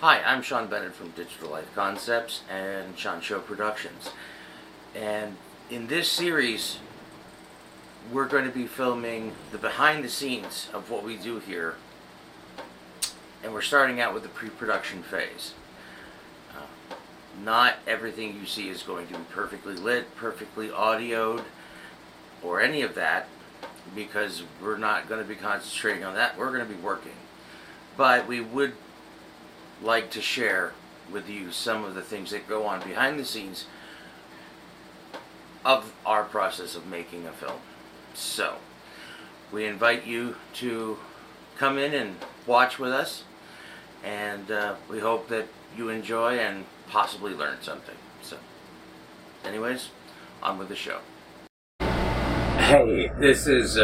Hi, I'm Sean Bennett from Digital Life Concepts and Sean Show Productions. And in this series, we're going to be filming the behind the scenes of what we do here. And we're starting out with the pre-production phase. Not everything you see is going to be perfectly lit, perfectly audioed, or any of that, because we're not going to be concentrating on that. We're going to be working. But we would like to share with you some of the things that go on behind the scenes of our process of making a film. So, we invite you to come in and watch with us, and we hope that you enjoy and possibly learn something. So, anyways, on with the show. Hey, this is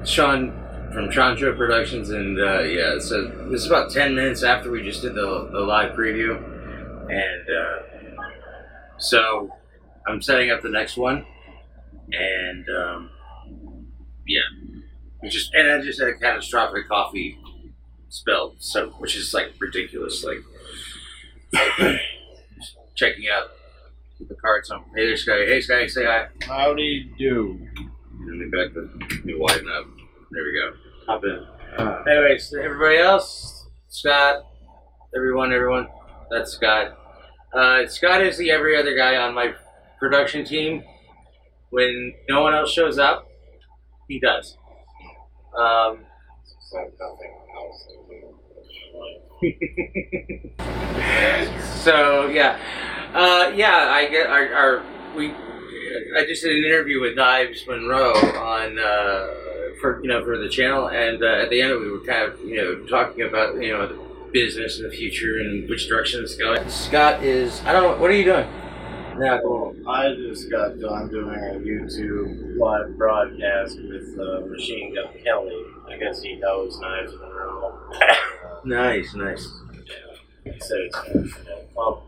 Sean from Sean Show Productions, and yeah, so this is about 10 minutes after we just did the live preview, and so I'm setting up the next one, and yeah, I just had a catastrophic coffee spill, so which is like ridiculous, like checking out the cards on. Hey there, Sky. Hey, Sky, say hi. Howdy do. Let me back let me widen up. There we go. Hop in. Anyways, everybody else, Scott, everyone, that's Scott. Scott is the every other guy on my production team. When no one else shows up, he does. So yeah, I just did an interview with Knives Monroe on for the channel, and at the end of it, we were kind of talking about the business and the future and which direction it's going. Scott is what are you doing? Yeah, well, I just got done doing a YouTube live broadcast with Machine Gun Kelly. I guess he knows Knives Monroe. Nice. Yeah. So Oh,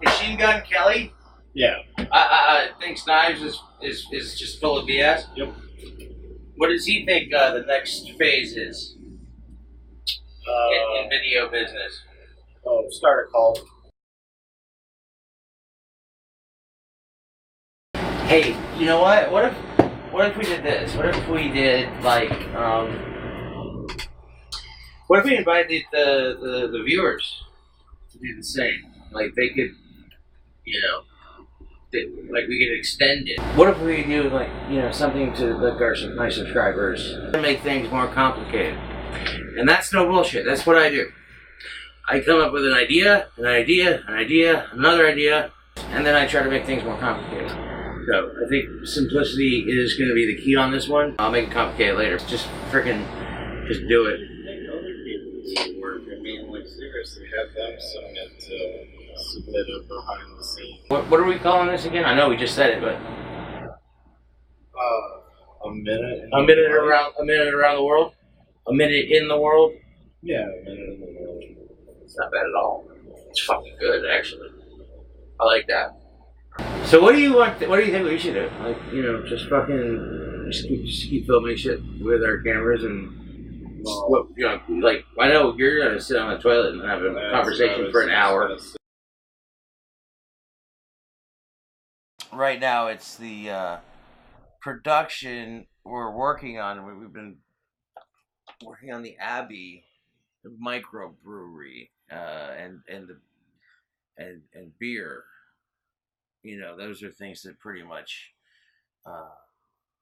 Machine Gun Kelly. Yeah. I thinks Knives is just full of BS. Yep. What does he think the next phase is in video business? Oh, start a cult. Hey, you know what? What if we did this? What if we did like what if we invited the viewers to do the same? Like they could, like we could extend it. What if we do like something to my subscribers to make things more complicated? And that's no bullshit. That's what I do. I come up with an idea, another idea, and then I try to make things more complicated. So I think simplicity is going to be the key on this one. I'll make it complicated later. Just do it. Other people work. I mean, like seriously, have them submit a behind the scenes. What are we calling this again? I know we just said it, but a minute. A minute around the world. A minute in the world. Yeah, a minute in the world. It's not bad at all. It's fucking good, actually. I like that. So what do you want? What do you think we should do? Like, just keep filming shit with our cameras and like I know you're gonna sit on the toilet and have a conversation for an hour. Right now, it's the production we're working on. We've been working on the Abbey microbrewery and beer. Those are things that pretty much,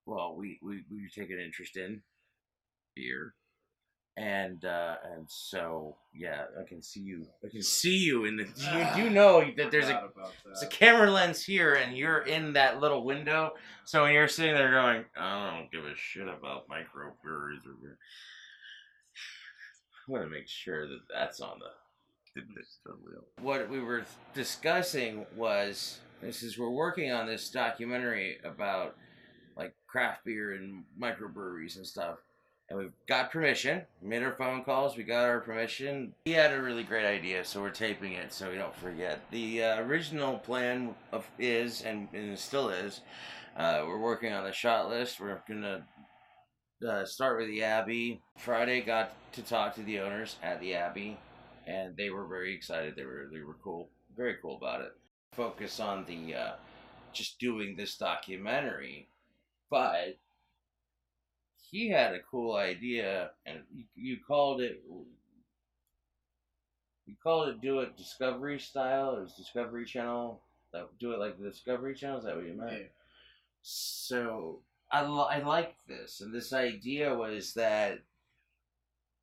we take an interest in beer, and so yeah, I can see you in the. You know that there's a camera lens here, and you're in that little window. So when you're sitting there going, I don't give a shit about microbreweries or beer, I'm gonna make sure that that's on the. What we were discussing was we're working on this documentary about like craft beer and microbreweries and stuff, and we've got permission. We made our phone calls. We got our permission. He had a really great idea, so we're taping it so we don't forget. The original plan is and still is. We're working on the shot list. We're gonna start with the Abbey. Friday got to talk to the owners at the Abbey. and they were very excited. They were cool, very cool about it. Focus on the just doing this documentary, but he had a cool idea, and you called it. You called it do it Discovery style. It was Discovery Channel. Do it like the Discovery Channel. Is that what you meant? Yeah. So I like this, and this idea was that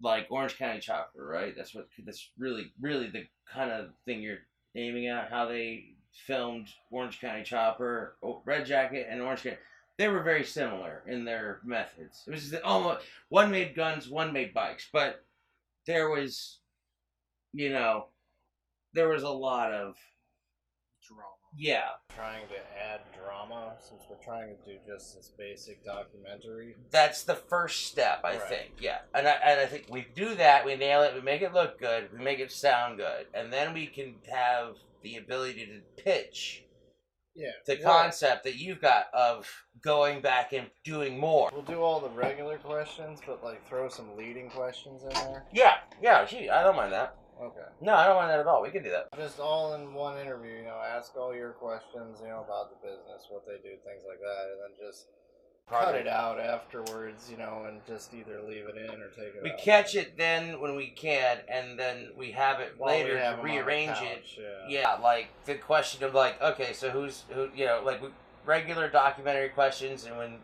like Orange County Chopper, right? That's really the kind of thing you're aiming at. How they filmed Orange County Chopper, Red Jacket, and Orange County. They were very similar in their methods. It was almost one made guns, one made bikes, but there was, you know, there was a lot of drama. Yeah. Trying to add drama since we're trying to do just this basic documentary. That's the first step, I think. Yeah. And I think we do that, we nail it, we make it look good, we make it sound good, and then we can have the ability to pitch the concept that you've got of going back and doing more. We'll do all the regular questions, but like throw some leading questions in there. Yeah, gee, I don't mind that. Okay. No, I don't mind that at all. We can do that. Just all in one interview, you know, ask all your questions, you know, about the business, what they do, things like that, and then just cut it out afterwards, you know, and just either leave it in or take it out. We catch it then when we can, and then we have it later to rearrange it. Yeah, like the question of like, okay, so who, you know, like regular documentary questions, and when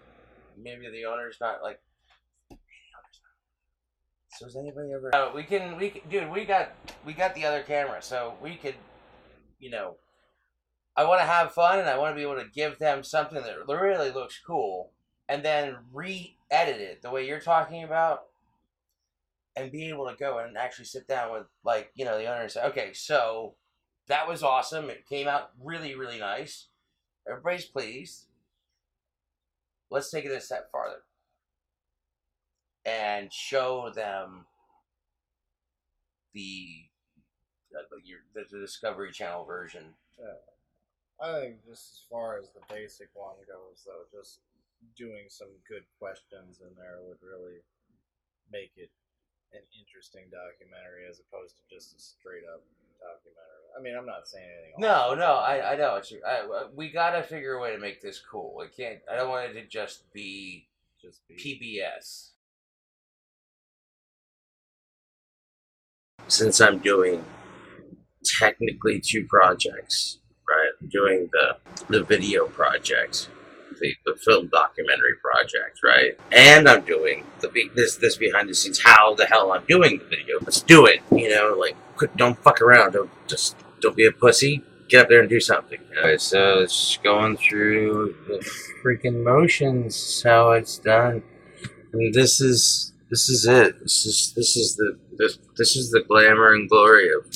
maybe the owner's not like, so has anybody ever? We can, dude. We got the other camera, so we could, you know. I want to have fun, and I want to be able to give them something that really looks cool, and then re-edit it the way you're talking about, and be able to go and actually sit down with, like, you know, the owner and say, okay, so that was awesome. It came out really, really nice. Everybody's pleased. Let's take it a step farther and show them the Discovery Channel version. Yeah. I think just as far as the basic one goes, though, just doing some good questions in there would really make it an interesting documentary as opposed to just a straight up documentary. I mean, I'm not saying anything. No, I know. We gotta figure a way to make this cool. It can't. I don't want it to just be PBS. Since I'm doing technically two projects, right? I'm doing the video project, the film documentary project, right? And I'm doing this behind the scenes. How the hell I'm doing the video? Let's do it. You know, like don't fuck around. Don't be a pussy. Get up there and do something. Alright, so it's going through the freaking motions. How it's done. I mean, this is it. This is the glamour and glory of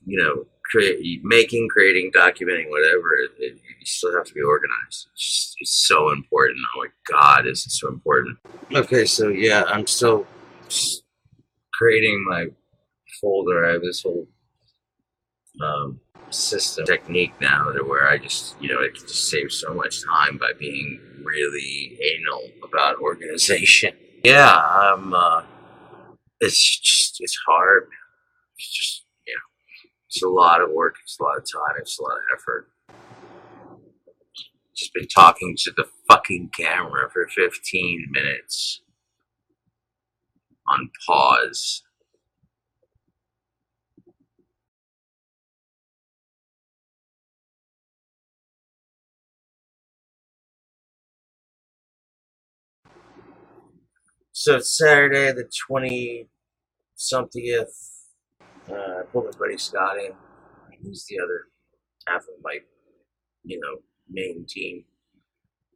you know, creating, documenting, whatever. You still have to be organized. It's so important. Oh my God, is it so important? Okay, so yeah, I'm still creating my folder. I have this whole system technique now to where I just, you know, it can just save so much time by being really anal about organization. Yeah, it's hard. It's just, yeah, it's a lot of work. It's a lot of time. It's a lot of effort. Just been talking to the fucking camera for 15 minutes on pause. So it's Saturday the 20-somethingth. I pulled my buddy Scott in. He's the other half of my, you know, main team.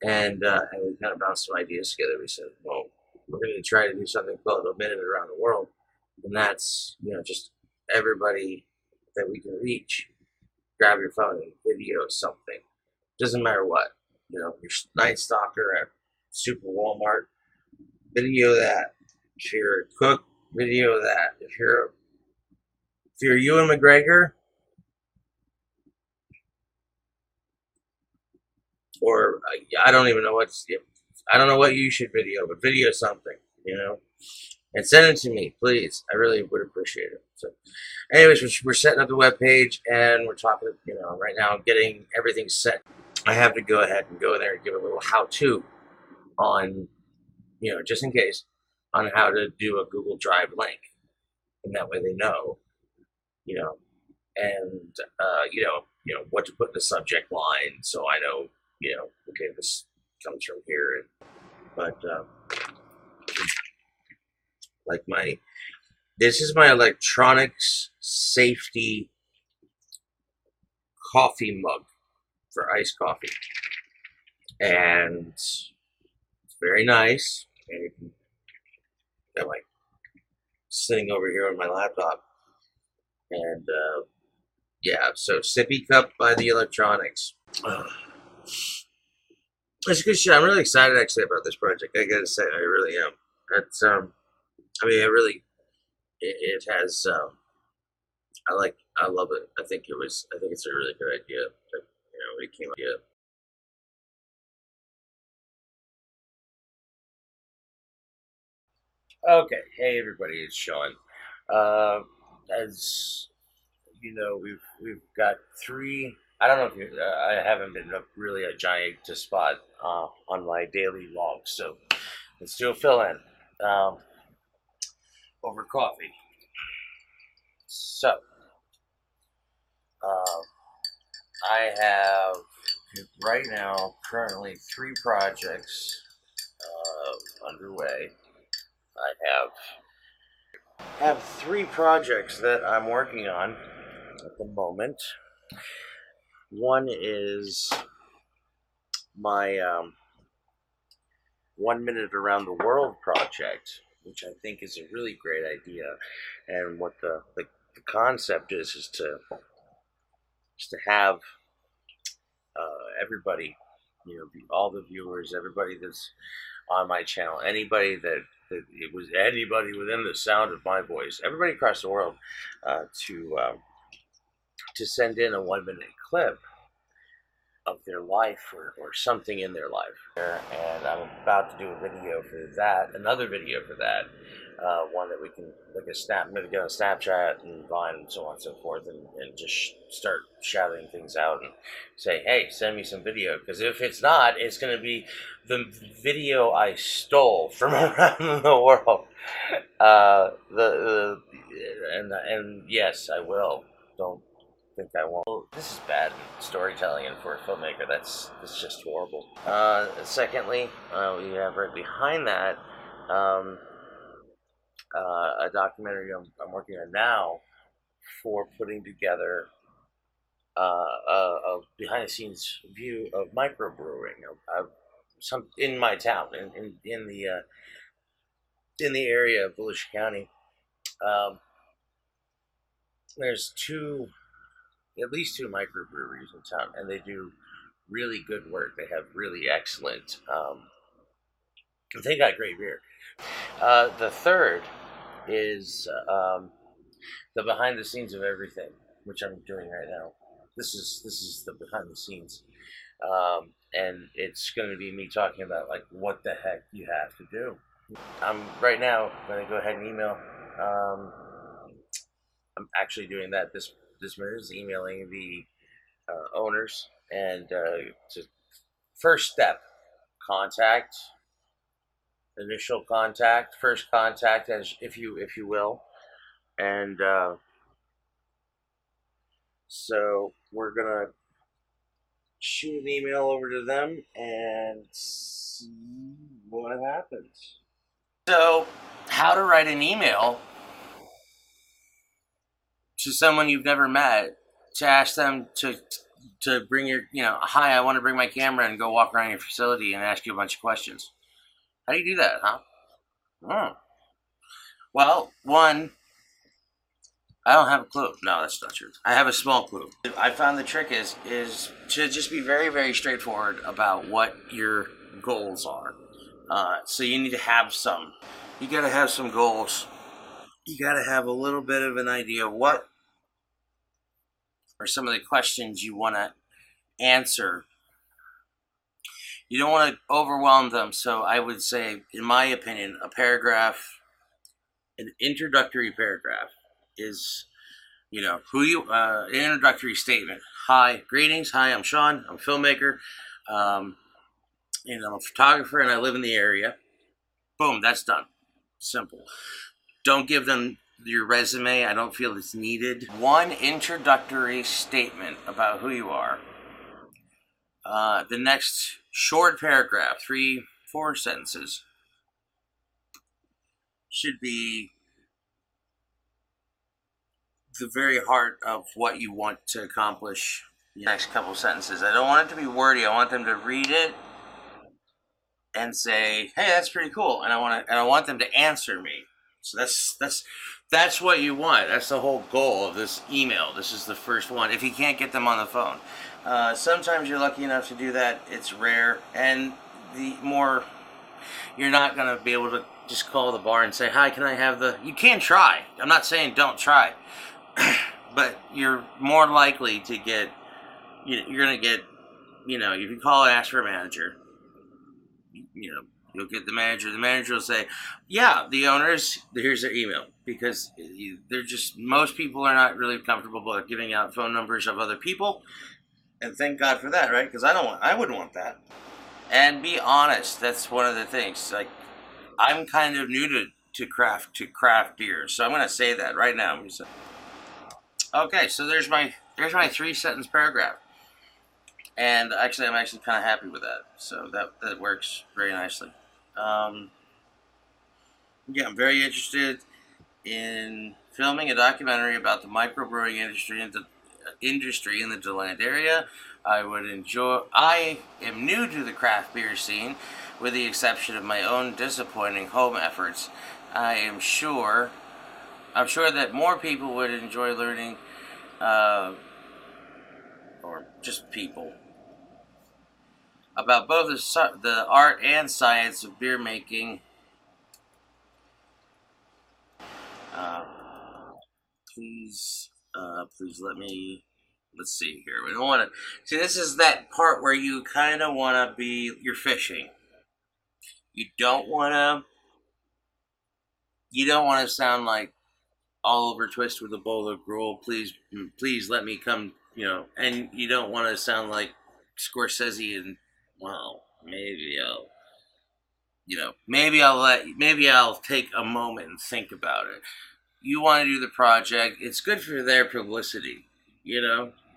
And we kind of bounced some ideas together. We said, well, we're going to try to do something called A Minute Around the World. And that's, you know, just everybody that we can reach. Grab your phone and video something. Doesn't matter what. You know, your Night Stalker at Super Walmart. Video that. If you're a cook, video that. If you're Ewan McGregor, or I don't even know I don't know what you should video, but video something, you know. and send it to me, please. I really would appreciate it. So, anyways, we're setting up the web page, and we're talking, right now, getting everything set. I have to go ahead and go there and give a little how-to on, just in case, on how to do a Google Drive link, and that way they know, you know, and what to put in the subject line, so I know, okay, this comes from here. But like this is my electronics safety coffee mug for iced coffee, and it's very nice. And I'm like sitting over here on my laptop, and yeah, so sippy cup by the electronics. It's good shit. I'm really excited actually about this project. I gotta say, I really am. It's I mean, it has I love it. I think it's a really good idea that it came up. Yeah. Okay, hey everybody, it's Sean. As you know, we've got three. I don't know if I haven't been really a giant to spot on my daily log, so let's do a fill in over coffee. So uh, I have right now currently three projects underway. I have three projects that I'm working on at the moment. One is my 1 minute around the world project, which I think is a really great idea. And what the concept is to have everybody, all the viewers, everybody that's on my channel, anybody that it was anybody within the sound of my voice, everybody across the world, to send in a 1 minute clip of their life or something in their life. And I'm about to do a video for that, another video for that, one that we can like maybe get on Snapchat and Vine and so on and so forth, and just start shouting things out and say, hey, send me some video, because if it's not, it's going to be the video I stole from around the world. And yes, I will. Don't think I won't. Well, this is bad storytelling, and for a filmmaker, that's just horrible. Secondly, we have right behind that a documentary I'm working on now for putting together a behind-the-scenes view of microbrewing of some in my town, in the area of Volusia County. Um, there's at least two microbreweries in town, and they do really good work. They have really excellent. They got great beer. The third is the behind the scenes of everything, which I'm doing right now. This is the behind the scenes, and it's going to be me talking about like what the heck you have to do. I'm right now going to go ahead and email. I'm actually doing that this minute, is emailing the owners, and to first step, contact, initial contact, first contact, as if you will, and so we're gonna shoot an email over to them and see what happens. So, how to write an email to someone you've never met to ask them to bring your, hi, I want to bring my camera and go walk around your facility and ask you a bunch of questions. How do you do that, huh? Hmm. Well, one, I don't have a clue. No, that's not true. I have a small clue. I found the trick is to just be very, very straightforward about what your goals are. So you need to have some. You got to have some goals. You got to have a little bit of an idea of what are some of the questions you want to answer. You don't want to overwhelm them. So I would say, in my opinion, a paragraph An introductory paragraph is, who you, an introductory statement. Hi, greetings. Hi, I'm Sean. I'm a filmmaker. Um, and I'm a photographer and I live in the area. Boom, that's done. Simple. Don't give them your resume. I don't feel it's needed. One introductory statement about who you are. The next short paragraph, 3-4 sentences, should be the very heart of what you want to accomplish. The next couple sentences. I don't want it to be wordy. I want them to read it and say, "Hey, that's pretty cool," and I want them to answer me. So that's what you want. That's the whole goal of this email. This is the first one. If you can't get them on the phone, sometimes you're lucky enough to do that. It's rare, and the more you're not gonna be able to just call the bar and say, "Hi, can I have the?" You can try. I'm not saying don't try, but you're more likely to get. You're gonna get. You can call and ask for a manager. You'll get the manager. The manager will say, "Yeah, the owners. Here's their email," because they're just most people are not really comfortable with giving out phone numbers of other people, and thank God for that, right? Because I wouldn't want that. And be honest. That's one of the things. Like I'm kind of new to craft beer, so I'm going to say that right now. Okay, so there's my 3-sentence paragraph. And actually, I'm actually kind of happy with that. So that works very nicely. Yeah, I'm very interested in filming a documentary about the microbrewing industry in the DeLand area. I am new to the craft beer scene, with the exception of my own disappointing home efforts. I'm sure that more people would enjoy learning, or just people, about both the art and science of beer making. Uh, please let me. Let's see here. We don't want to see. This is that part where you kind of want to be. You're fishing. You don't want to. You don't want to sound like Oliver Twist with a bowl of gruel. Please let me come. And you don't want to sound like Scorsese and well, maybe I'll take a moment and think about it. You want to do the project. It's good for their publicity.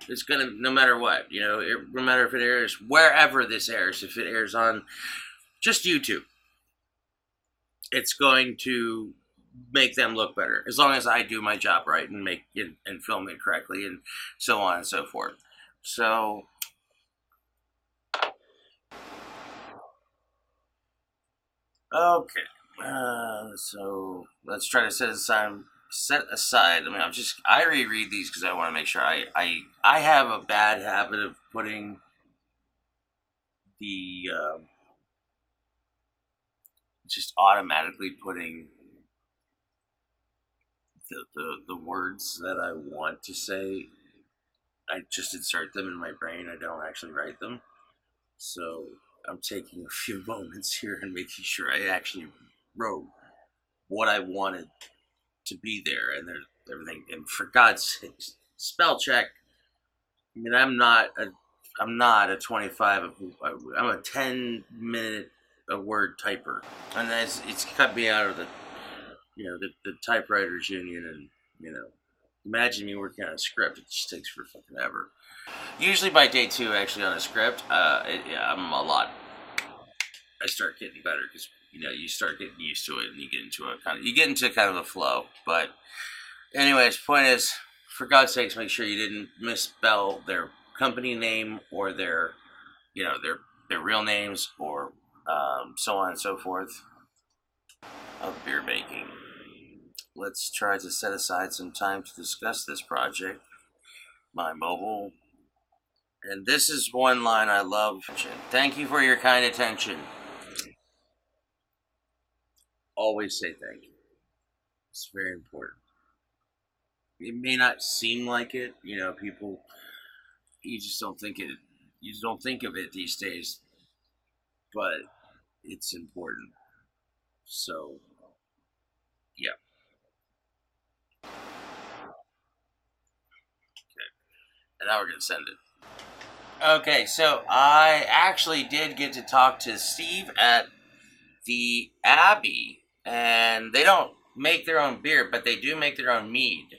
It's gonna no matter what. No matter if it airs wherever this airs. If it airs on just YouTube, it's going to make them look better as long as I do my job right and make it and film it correctly and so on and so forth. So okay, so let's try to set aside. I mean, I reread these because I want to make sure I have a bad habit of putting the just automatically putting the words that I want to say. I just insert them in my brain. I don't actually write them. So I'm taking a few moments here and making sure I actually wrote what I wanted to be there, and there's everything. And for God's sake, spell check. I mean, I'm not a 25. I'm a 10-minute a word typer, and it's cut me out of the typewriters union, and imagine me working on a script. It just takes for fucking ever. Usually by day 2, actually on a script, I'm a lot. I start getting better because you start getting used to it, and you get into kind of a flow. But anyways, point is, for God's sakes, make sure you didn't misspell their company name or their real names or so on and so forth of beer making. Let's try to set aside some time to discuss this project. My mobile. And this is one line I love. Thank you for your kind attention. Always say thank you. It's very important. It may not seem like it, people, you just don't think it, you don't think of it these days, but it's important. So, yeah. And now we're going to send it. Okay, so I actually did get to talk to Steve at the Abbey, and they don't make their own beer, but they do make their own mead.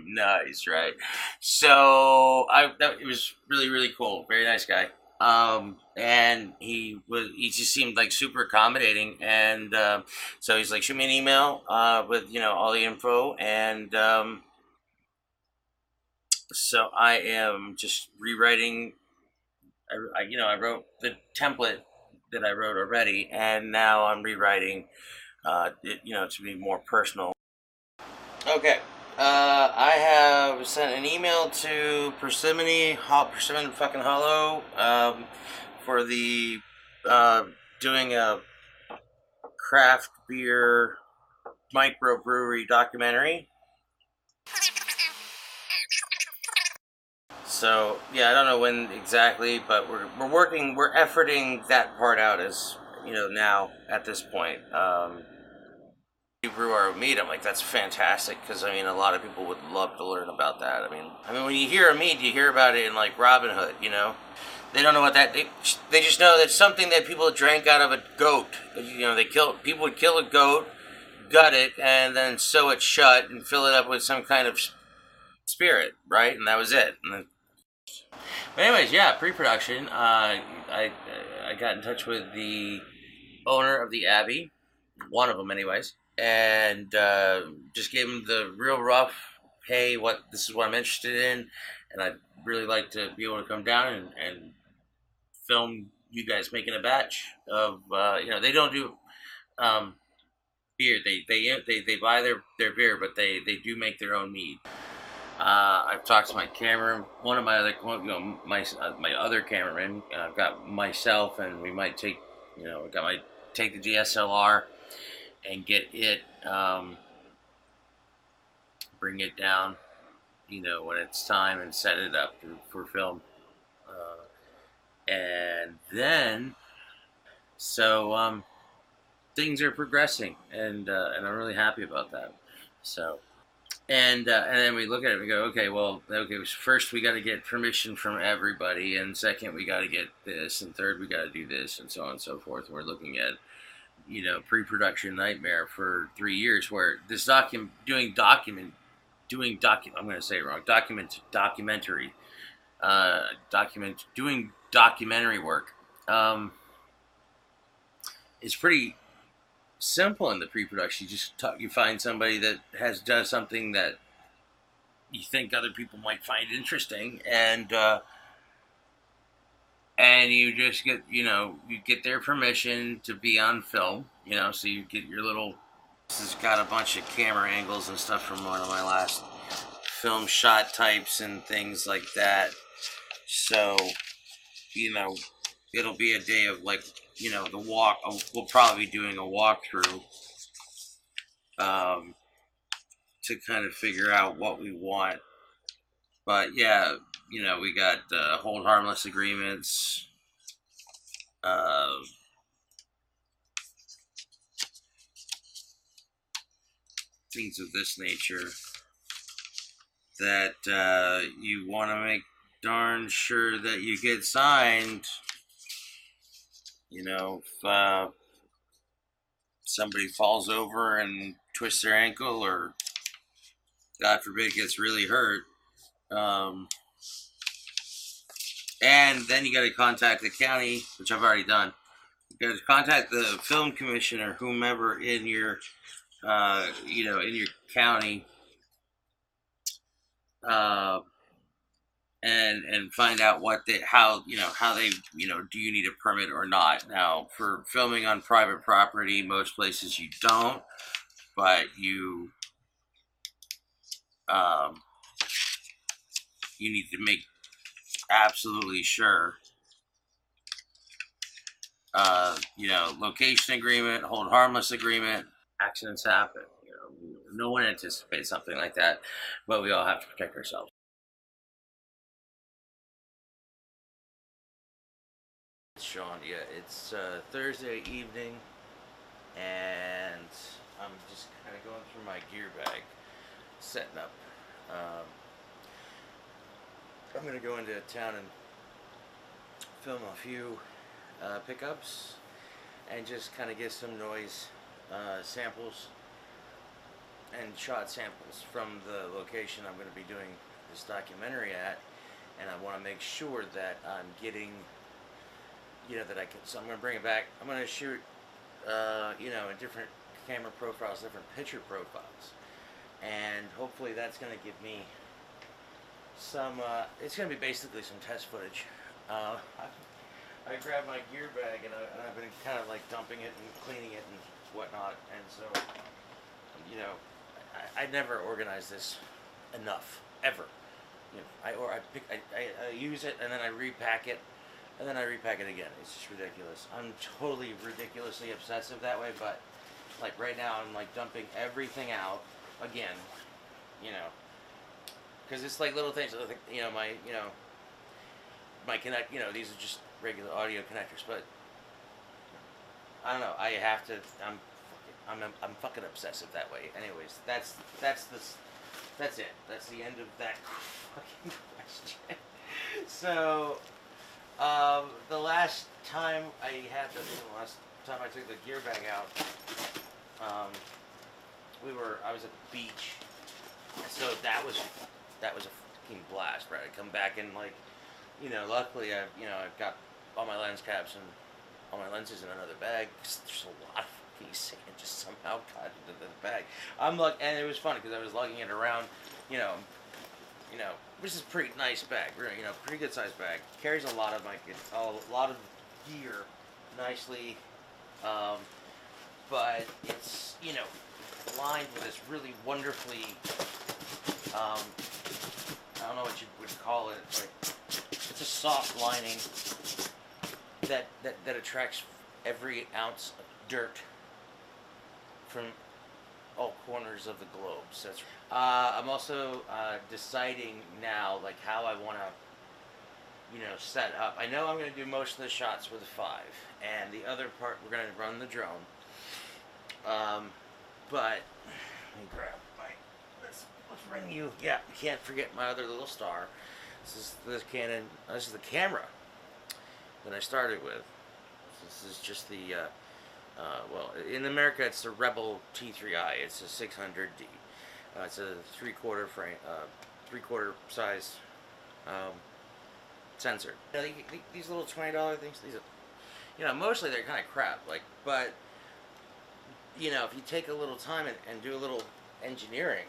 Nice, right? So it was really really cool. Very nice guy. And he just seemed like super accommodating, and so he's like, shoot me an email with all the info, and so I am just rewriting. I wrote the template that I wrote already, and now I'm rewriting it, to be more personal. Okay. I have sent an email to Persimmon fucking Hollow, for the doing a craft beer microbrewery documentary. So yeah, I don't know when exactly, but we're efforting that part out as now at this point. We brew our own mead. I'm like, that's fantastic, because I mean, a lot of people would love to learn about that. I mean, when you hear a mead, you hear about it in like Robin Hood. They don't know what they just know that's something that people drank out of a goat. People would kill a goat, gut it, and then sew it shut and fill it up with some kind of spirit, right? And that was it. But anyways, yeah, pre-production. I got in touch with the owner of the Abbey, one of them, anyways, and just gave him the real rough. Hey, this is what I'm interested in, and I'd really like to be able to come down and film you guys making a batch of. They don't do beer. They buy their beer, but they do make their own mead. I've talked to my camera, one of my other, my other cameraman. I've got myself, and we might take, might take the DSLR and get it, bring it down, when it's time, and set it up for film. And then, so things are progressing, and I'm really happy about that. So. And then we look at it and we go, okay, first we got to get permission from everybody, and second we got to get this, and third we got to do this, and so on and so forth. We're looking at, pre-production nightmare for 3 years, where this I'm going to say it wrong, doing documentary work, is pretty simple in the pre-production. You find somebody that does something that you think other people might find interesting, and you just get you get their permission to be on film. So you get your little. This has got a bunch of camera angles and stuff from one of my last film shot types and things like that. So it'll be a day of like the walk. We'll probably be doing a walkthrough. To kind of figure out what we want. But yeah, we got hold harmless agreements, things of this nature that you want to make darn sure that you get signed. If somebody falls over and twists their ankle, or God forbid gets really hurt, and then you got to contact the county, which I've already done. You got to contact the film commissioner, whomever in your, in your county, and find out how they, do you need a permit or not? Now, for filming on private property, most places you don't, but you need to make absolutely sure. Location agreement, hold harmless agreement. Accidents happen. No one anticipates something like that, but we all have to protect ourselves. Sean, yeah, it's Thursday evening, and I'm just kind of going through my gear bag, setting up. I'm gonna go into town and film a few pickups and just kind of get some noise samples and shot samples from the location I'm going to be doing this documentary at, and I want to make sure that I'm getting, that I can. So I'm going to bring it back. I'm going to shoot, in different camera profiles, different picture profiles, and hopefully that's going to give me some. It's going to be basically some test footage. I grabbed my gear bag and I've been kind of like dumping it and cleaning it and whatnot, and so, I never organize this enough ever. I use it and then I repack it, and then I repack it again. It's just ridiculous. I'm totally ridiculously obsessive that way, but like right now I'm like dumping everything out again, because it's like little things. My connect. These are just regular audio connectors, but I don't know. I have to. I'm fucking obsessive that way. Anyways, that's it. That's the end of that fucking question. So, the last time I took the gear bag out, I was at the beach, and so that was a fucking blast, right? I come back and luckily I've got all my lens caps and all my lenses in another bag. There's a lot of fucking sand just somehow got into the bag. And it was funny because I was lugging it around, which is a pretty nice bag, really, pretty good sized bag. Carries a lot of gear nicely, but it's lined with this really wonderfully, I don't know what you would call it, like. It's a soft lining that attracts every ounce of dirt from all corners of the globe. So I'm also deciding now how I want to set up. I know I'm going to do most of the shots with a 5, and the other part we're going to run the drone. But let me grab let's bring you. Yeah, can't forget my other little star. This is the camera that I started with. This is just the, in America it's the Rebel T3i. It's a 600D. It's a 3/4 frame, 3/4 size sensor. These little $20 things. These are, mostly they're kind of crap. But if you take a little time and do a little engineering,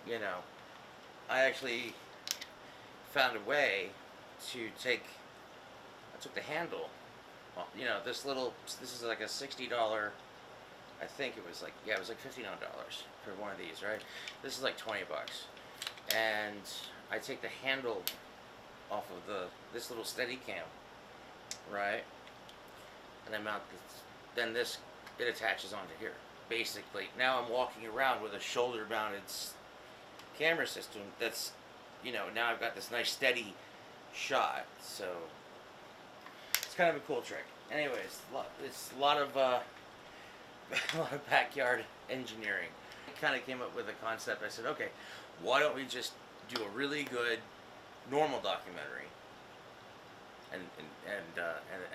I actually found a way to I took the handle, this is like a $60, I think it was it was like $59 for one of these, right? This is like $20, and I take the handle off of this little steady cam, right, and I mount then it attaches onto here. Basically, now I'm walking around with a shoulder mounted camera system that's now I've got this nice steady shot, so it's kind of a cool trick. Anyways, it's a lot of a lot of backyard engineering. I kind of came up with a concept. I said, okay, why don't we just do a really good normal documentary, and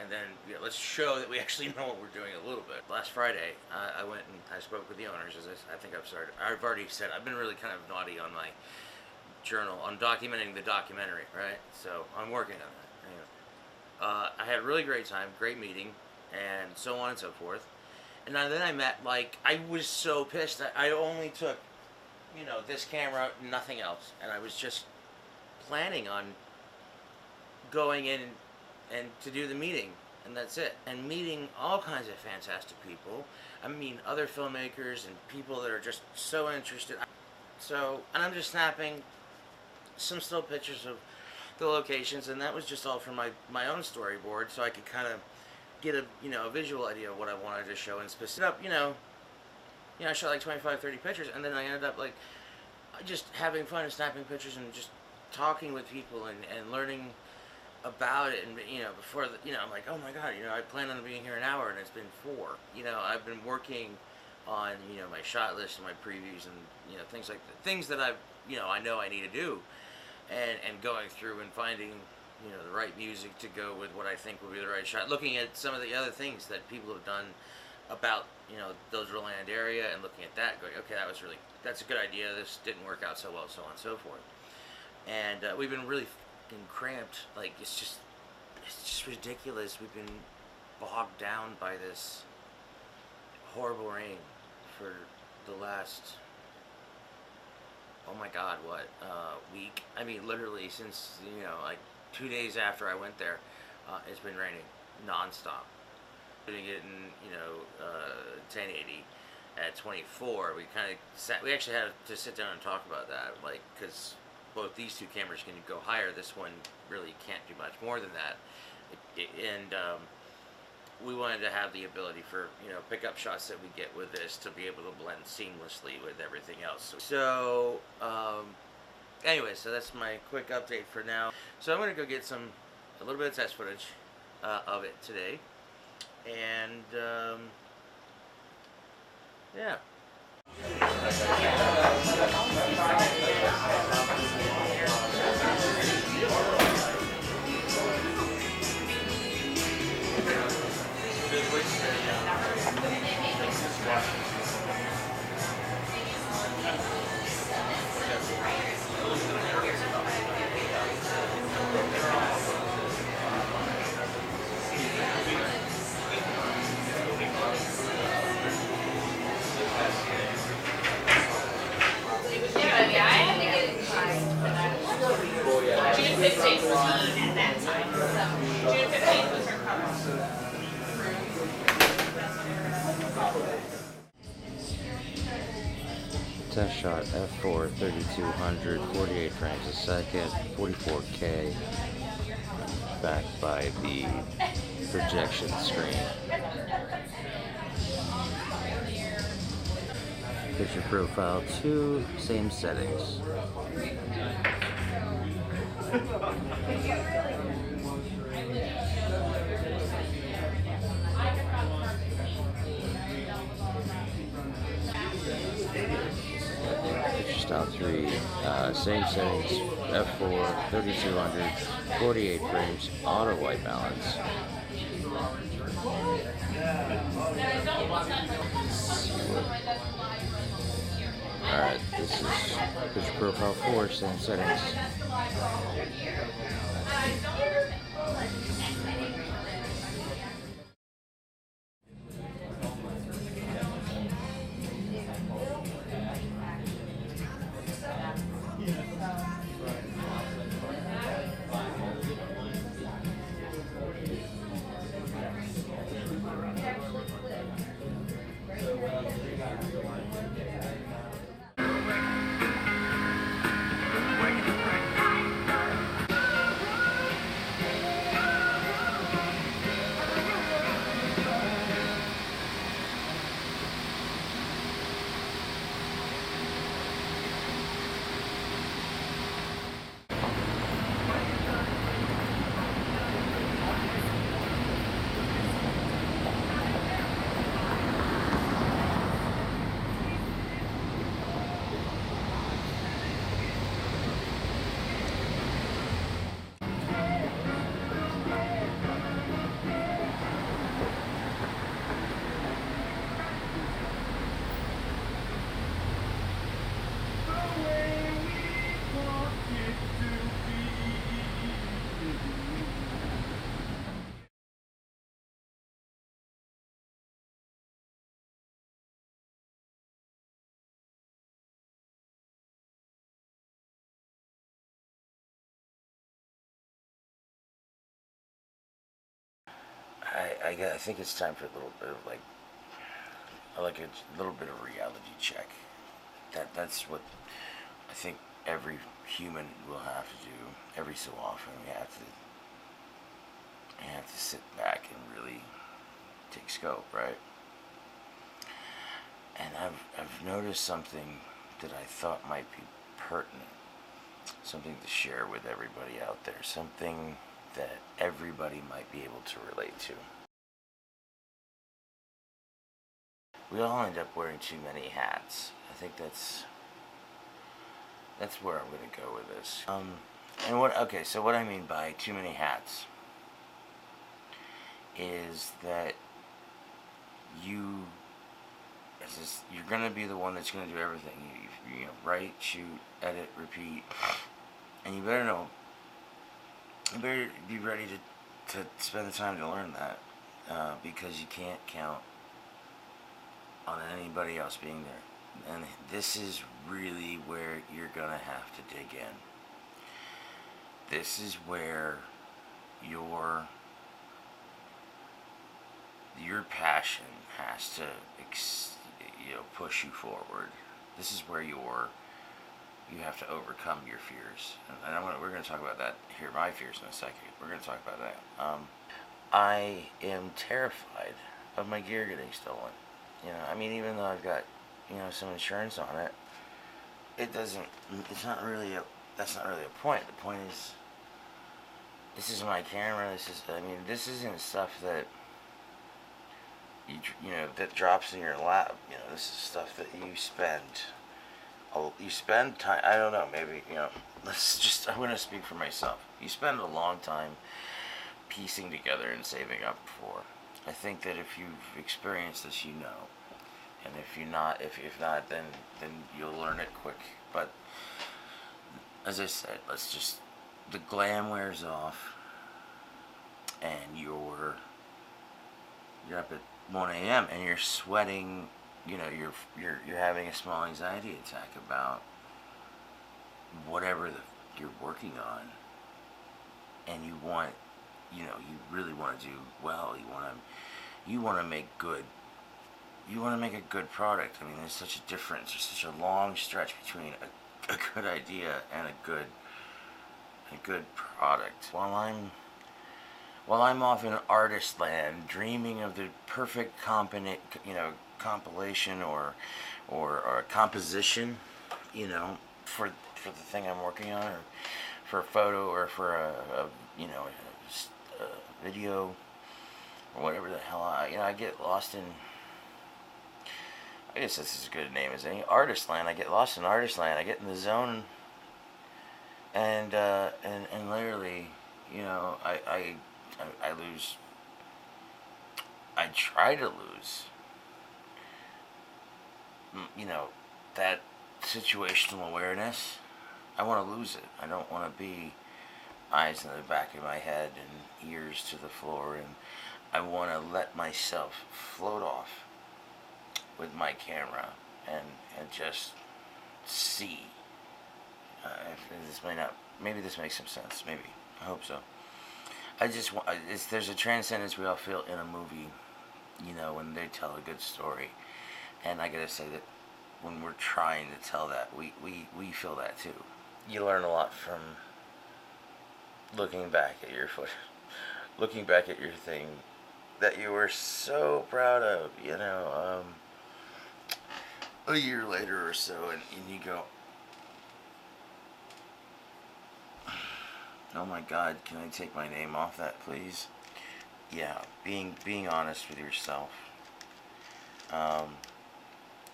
then let's show that we actually know what we're doing a little bit. Last Friday, I went and I spoke with the owners. As I think I've already said, I've been really kind of naughty on my journal on documenting the documentary, right? So I'm working on that. Anyway, I had a really great time, great meeting, and so on and so forth. And then I met, I was so pissed that I only took, this camera, nothing else, and I was just planning on going in and to do the meeting, and that's it. And meeting all kinds of fantastic people. I mean, other filmmakers and people that are just so interested. And I'm just snapping some still pictures of the locations, and that was just all from my own storyboard, so I could kind of get a visual idea of what I wanted to show and specific up. I shot like 25, 30 pictures, and then I ended up just having fun and snapping pictures and just talking with people and learning about it. And before I'm like, oh my god, I planned on being here an hour and it's been 4. I've been working on my shot list and my previews and things like that, things that I know I need to do. and going through and finding, you know, the right music to go with what I think would be the right shot. Looking at some of the other things that people have done about, you know, the Roland area, and looking at that, going, okay, that's a good idea. This didn't work out so well, so on and so forth. And we've been really fucking cramped. Like it's just ridiculous. We've been bogged down by this horrible rain for the last, oh my god, what, week? I mean, literally since, you know, like 2 days after I went there, it's been raining nonstop. Putting it in, you know, 1080 at 24, we kind of sat, we actually had to sit down and talk about that, like, because both these two cameras can go higher. This one really can't do much more than that. And we wanted to have the ability for, you know, pickup shots that we get with this to be able to blend seamlessly with everything else. So anyway, so that's my quick update for now. So I'm going to go get a little bit of test footage of it today. And yeah. June 15th at that time. So June 15th was her cutoff. Test shot f4, 3200, 48 frames a second, 44K, backed by the projection screen. Picture profile 2, same settings. Picture style 3, same settings, f4, 3200, 48 frames, auto white balance. Alright, this is picture profile 4, same settings. I think it's time for a little bit of a little bit of reality check. That's what I think every human will have to do every so often. We have to sit back and really take scope, right? And I've noticed something that I thought might be pertinent, something to share with everybody out there, something that everybody might be able to relate to. We all end up wearing too many hats. I think that's where I'm going to go with this. And what? Okay, so what I mean by too many hats is that you, you're gonna be the one that's gonna do everything. You know, write, shoot, edit, repeat, and you better know. You better be ready to spend the time to learn that, because you can't count on anybody else being there. And this is really where you're gonna have to dig in. This is where your passion has to push you forward. This is where you have to overcome your fears, and we're going to talk about that here. My fears in a second. We're going to talk about that. I am terrified of my gear getting stolen. I mean, even though I've got some insurance on it, it doesn't. It's not really a. That's not really a point. The point is, this is my camera. This isn't stuff that that drops in your lap. This is stuff that you spend. You spend time. I don't know. Maybe I'm going to speak for myself. You spend a long time piecing together and saving up for. I think that if you've experienced this, and if you're not, if not, then you'll learn it quick. But as I said, the glam wears off, and you're up at 1 a.m. and you're sweating. You're having a small anxiety attack about whatever you're working on, and you really want to do well. You want to make good. You want to make a good product. There's such a difference. There's such a long stretch between a good idea and a good product. While I'm off in artist land, dreaming of the perfect compilation or composition, for the thing I'm working on, or for a photo, or for a video, or whatever the hell I get lost in. I guess this is as good a name as any. Artist land. I get lost in artist land. I get in the zone, and literally, I lose. I try to lose. That situational awareness. I want to lose it. I don't want to be eyes in the back of my head and ears to the floor, and I want to let myself float off with my camera and just see. Maybe this makes some sense. Maybe. I hope so. There's a transcendence we all feel in a movie, when they tell a good story. And I gotta say that when we're trying to tell that, we feel that too. You learn a lot from looking back at your thing that you were so proud of, a year later or so, and you go, oh my God, can I take my name off that, please? Yeah, being honest with yourself,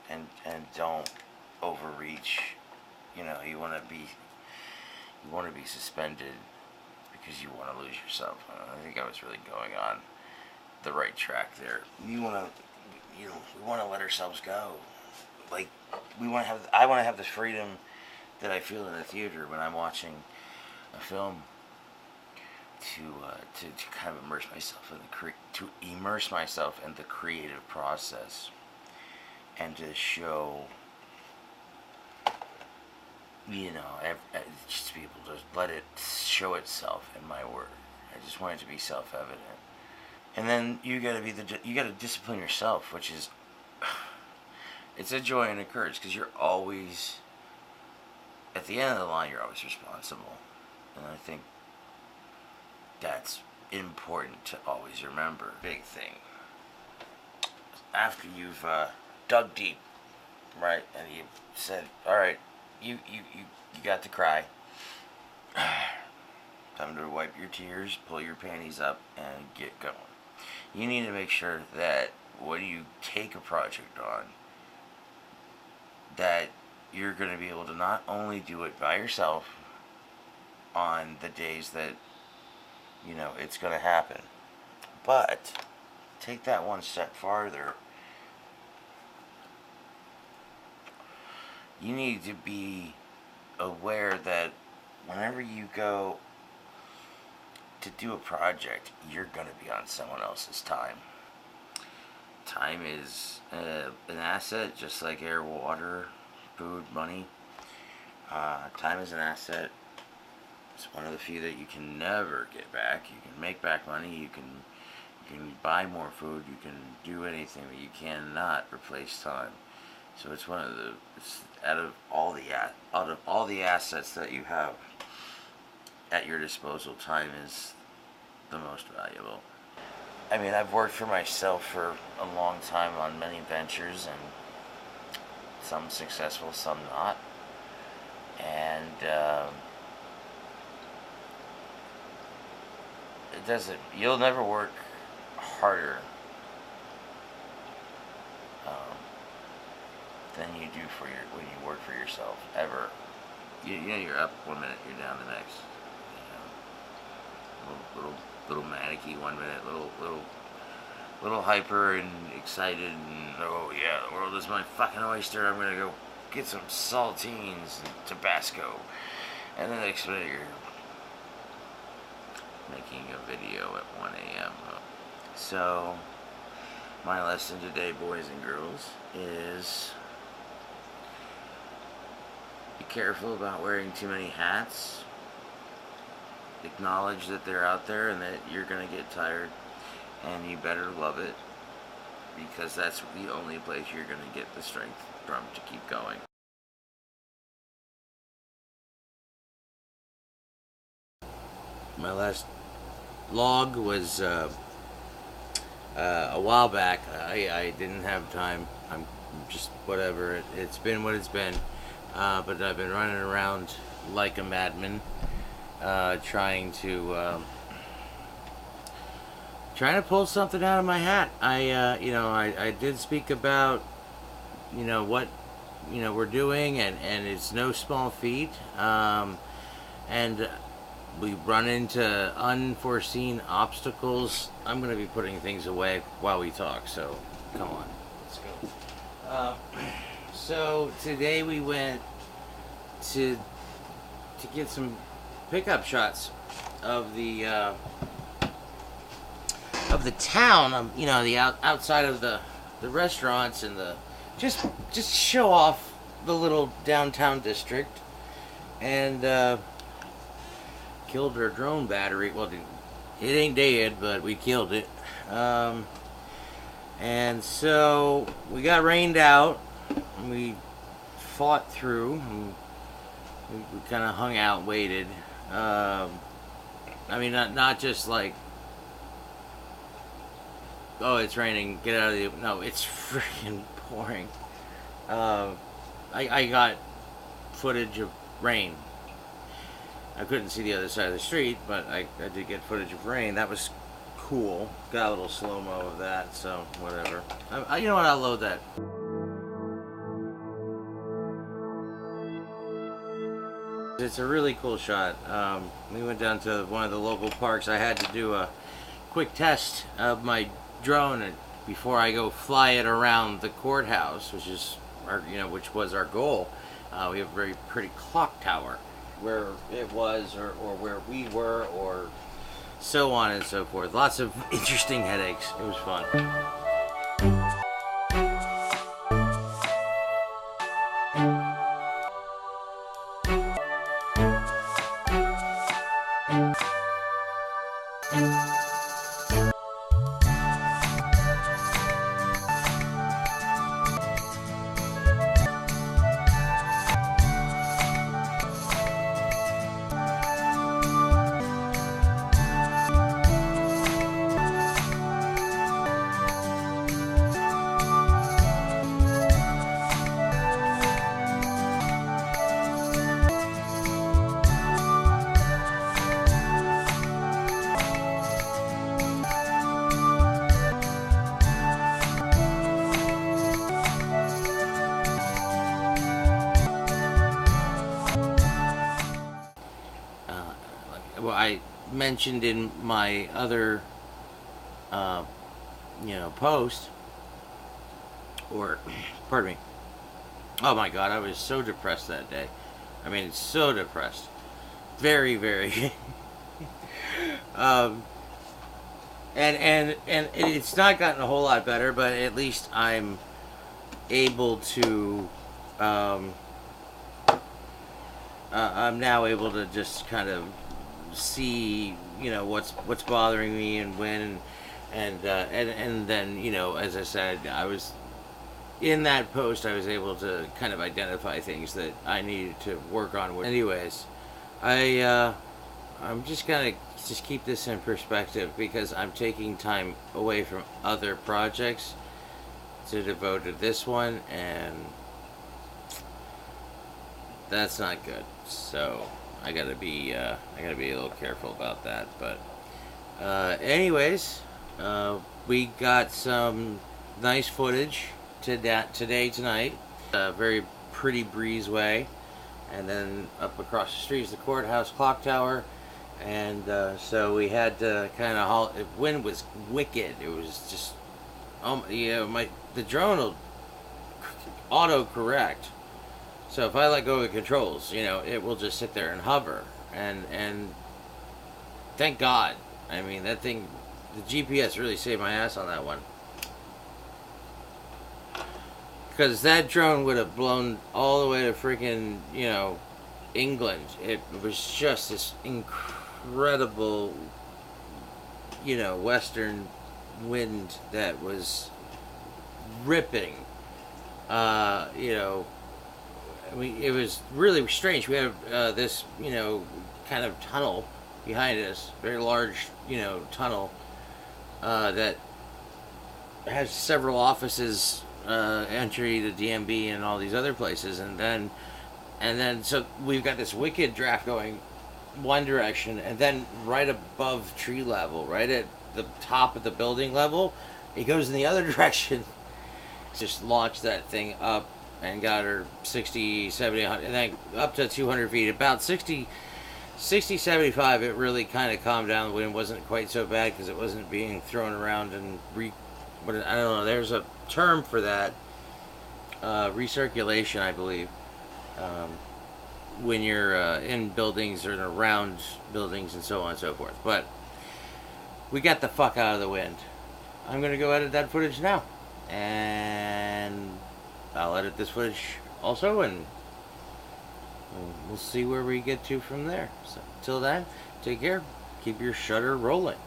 and don't overreach. You want to be suspended because you want to lose yourself. I think I was really going on the right track there. We want to let ourselves go. Like, I want to have the freedom that I feel in the theater when I'm watching a film, to kind of immerse myself in the creative process, and to show, just to be able to let it show itself in my work. I just want it to be self-evident. And then you gotta discipline yourself, which is, it's a joy and a courage, because you're always, at the end of the line, you're always responsible. And I think that's important to always remember. Big thing. After you've dug deep, right, and you said, all right, you got to cry. Time to wipe your tears, pull your panties up, and get going. You need to make sure that when you take a project on, that you're going to be able to not only do it by yourself, on the days that, you know, it's going to happen. But take that one step farther. You need to be aware that whenever you go to do a project, you're going to be on someone else's time. Time is an asset, just like air, water, food, money. Time is an asset. It's one of the few that you can never get back. You can make back money. You can buy more food. You can do anything, but you cannot replace time. So it's one of the out of all the assets that you have at your disposal, time is the most valuable. I mean, I've worked for myself for a long time on many ventures, and some successful, some not. And you'll never work harder than you do when you work for yourself, ever. You know, you're up one minute, you're down the next. You know, little manicky one minute, little hyper and excited, and oh yeah, the world is my fucking oyster. I'm gonna go get some saltines and Tabasco, and the next minute you're making a video at 1 a.m. So my lesson today, boys and girls, is be careful about wearing too many hats. Acknowledge that they're out there and that you're gonna get tired, and you better love it, because that's the only place you're gonna get the strength from to keep going. My last log was a while back. I didn't have time. I'm just whatever. It's been what it's been. But I've been running around like a madman, trying to pull something out of my hat. I did speak about, what, we're doing, and it's no small feat. And we run into unforeseen obstacles. I'm going to be putting things away while we talk, so come on, let's go. So today we went to get some pickup shots of the town, the outside of the restaurants, and just show off the little downtown district. And killed our drone battery. Well, it ain't dead, but we killed it. And so we got rained out, and we fought through, and we kind of hung out, waited. I mean, not just like, oh, it's raining, get out of the... No, it's freaking pouring. I got footage of rain. I couldn't see the other side of the street, but I did get footage of rain. That was cool. Got a little slow-mo of that, so whatever. You know what, I'll load that. It's a really cool shot. We went down to one of the local parks. I had to do a quick test of my drone before I go fly it around the courthouse, which was our goal. We have a very pretty clock tower where it was, or where we were, or so on and so forth. Lots of interesting headaches. It was fun. mentioned in my other, post, or, pardon me. Oh my God, I was so depressed that day. I mean, so depressed. Very, very. And it's not gotten a whole lot better, but at least I'm able to, I'm now able to just kind of see, what's bothering me and when, and then, as I said, I was in that post, I was able to kind of identify things that I needed to work on. Anyways, I'm just gonna just keep this in perspective because I'm taking time away from other projects to devote to this one, and that's not good. So I gotta be a little careful about that. But anyways, we got some nice footage tonight. A very pretty breezeway, and then up across the street is the courthouse clock tower. And so we had to kind of halt. The wind was wicked. It was just, the drone will auto correct. So if I let go of the controls, it will just sit there and hover. And thank God. I mean, that thing, the GPS really saved my ass on that one. Because that drone would have blown all the way to freaking, England. It was just this incredible, western wind that was ripping. It was really strange. We have this, kind of tunnel behind us, very large, tunnel that has several offices, entry to DMB and all these other places, and then so we've got this wicked draft going one direction, and then right above tree level, right at the top of the building level, it goes in the other direction. Just launched that thing up and got her 60, 70, 100, and then up to 200 feet. About 60, 75, it really kind of calmed down. The wind wasn't quite so bad because it wasn't being thrown around and but I don't know, there's a term for that, recirculation, I believe, when you're in buildings or around buildings and so on and so forth. But we got the fuck out of the wind. I'm going to go edit that footage now, and I'll edit this footage also, and we'll see where we get to from there. So till then, take care, keep your shutter rolling.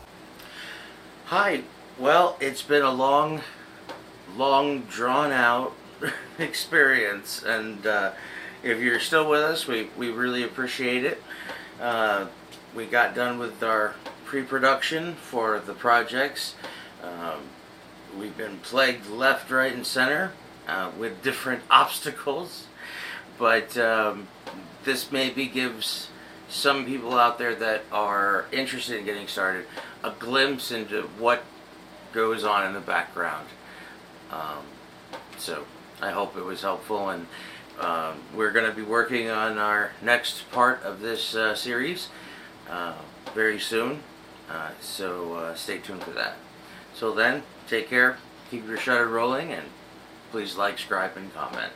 Hi. Well, it's been a long, drawn out experience, and if you're still with us, we really appreciate it. We got done with our pre-production for the projects. We've been plagued left, right, and center with different obstacles, but this maybe gives some people out there that are interested in getting started a glimpse into what goes on in the background. So I hope it was helpful, and we're going to be working on our next part of this series very soon, so stay tuned for that. So then, take care, keep your shutter rolling, and please like, subscribe, and comment.